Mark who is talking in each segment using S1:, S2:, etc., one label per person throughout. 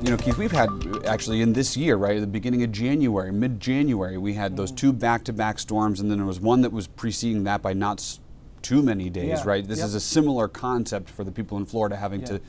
S1: You know, Keith, we've had actually in this year, right, at the beginning of January, mid-January, we had those two back-to-back storms, and then there was one that was preceding that by not too many days, right? This is a similar concept for the people in Florida having to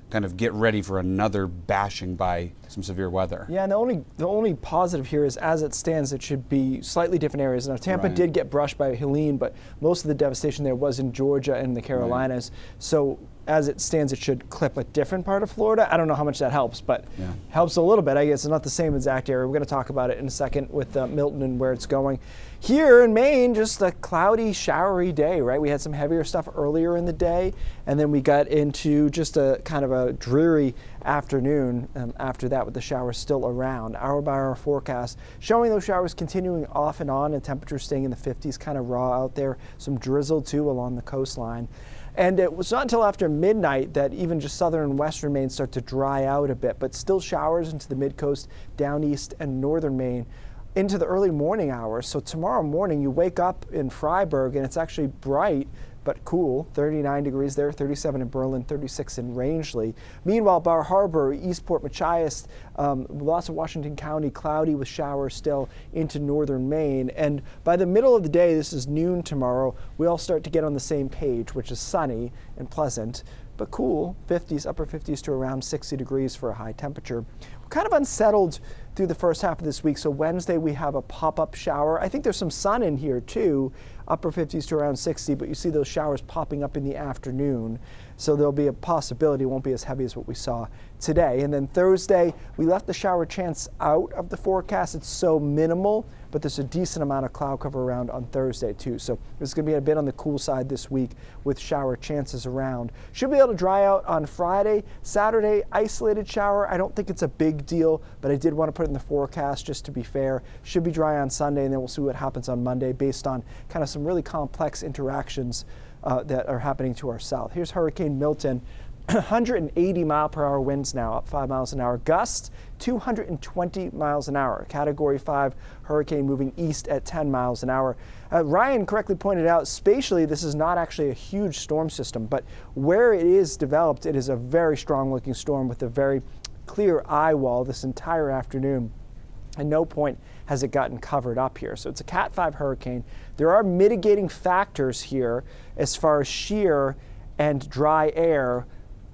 S1: kind of get ready for another bashing by some severe weather.
S2: Yeah, and the only positive here is, as it stands, it should be slightly different areas. Now, Tampa did get brushed by Helene, but most of the devastation there was in Georgia and the Carolinas. So as it stands, it should clip a different part of Florida. I don't know how much that helps, but helps a little bit. I guess it's not the same exact area. We're going to talk about it in a second with Milton and where it's going. Here in Maine, just a cloudy, showery day, right? We had some heavier stuff earlier in the day, and then we got into just a kind of a dreary afternoon after that with the showers still around. Hour-by-hour forecast showing those showers continuing off and on and temperatures staying in the 50s, kind of raw out there. Some drizzle, too, along the coastline. And it was not until after midnight that even just southern and western Maine start to dry out a bit, but still showers into the mid-coast, down east, and northern Maine into the early morning hours. So tomorrow morning you wake up in Freiburg and it's actually bright but cool, 39 degrees there, 37 in Berlin, 36 in Rangeley. Meanwhile, Bar Harbor, Eastport, Machias, lots of Washington County, cloudy with showers still into northern Maine. And by the middle of the day, this is noon tomorrow, we all start to get on the same page, which is sunny and pleasant, but cool, 50s, upper 50s to around 60 degrees for a high temperature. We're kind of unsettled through the first half of this week. So Wednesday we have a pop-up shower. I think there's some sun in here too, upper 50s to around 60, but you see those showers popping up in the afternoon. So there'll be a possibility, it won't be as heavy as what we saw today. And then Thursday, we left the shower chance out of the forecast. It's so minimal, but there's a decent amount of cloud cover around on Thursday too. So it's going to be a bit on the cool side this week with shower chances around. Should be able to dry out on Friday. Saturday, isolated shower. I don't think it's a big deal, but I did want to put it in the forecast just to be fair. Should be dry on Sunday, and then we'll see what happens on Monday based on kind of some really complex interactions that are happening to our south. Here's Hurricane Milton. 180 mile per hour winds now, up 5 miles an hour. Gusts, 220 miles an hour. Category 5 hurricane moving east at 10 miles an hour. Ryan correctly pointed out, spatially, this is not actually a huge storm system, but where it is developed, it is a very strong looking storm with a very clear eye wall this entire afternoon. At no point has it gotten covered up here. So it's a Cat 5 hurricane. There are mitigating factors here as far as shear and dry air,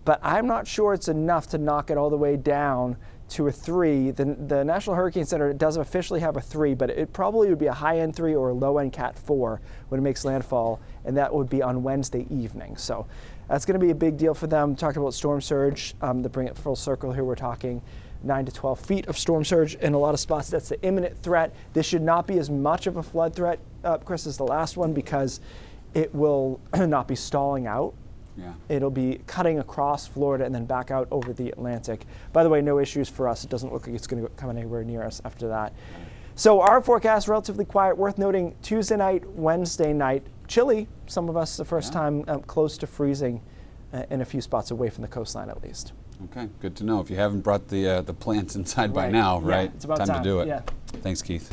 S2: but I'm not sure it's enough to knock it all the way down to a 3. The National Hurricane Center does officially have a 3, but it probably would be a high-end 3 or a low-end Cat 4 when it makes landfall, and that would be on Wednesday evening. So that's going to be a big deal for them. Talking about storm surge, to bring it full circle here, we're talking 9 to 12 feet of storm surge in a lot of spots. That's the imminent threat. This should not be as much of a flood threat, Chris, as the last one, because it will not be stalling out. It'll be cutting across Florida and then back out over the Atlantic. By the way, no issues for us. It doesn't look like it's going to come anywhere near us after that. So our forecast, relatively quiet. Worth noting, Tuesday night, Wednesday night, chilly. Some of us the first time close to freezing in a few spots away from the coastline at least.
S1: Okay, good to know. If you haven't brought the plants inside by now, right?
S2: It's about
S1: time to do it.
S2: Yeah.
S1: Thanks, Keith.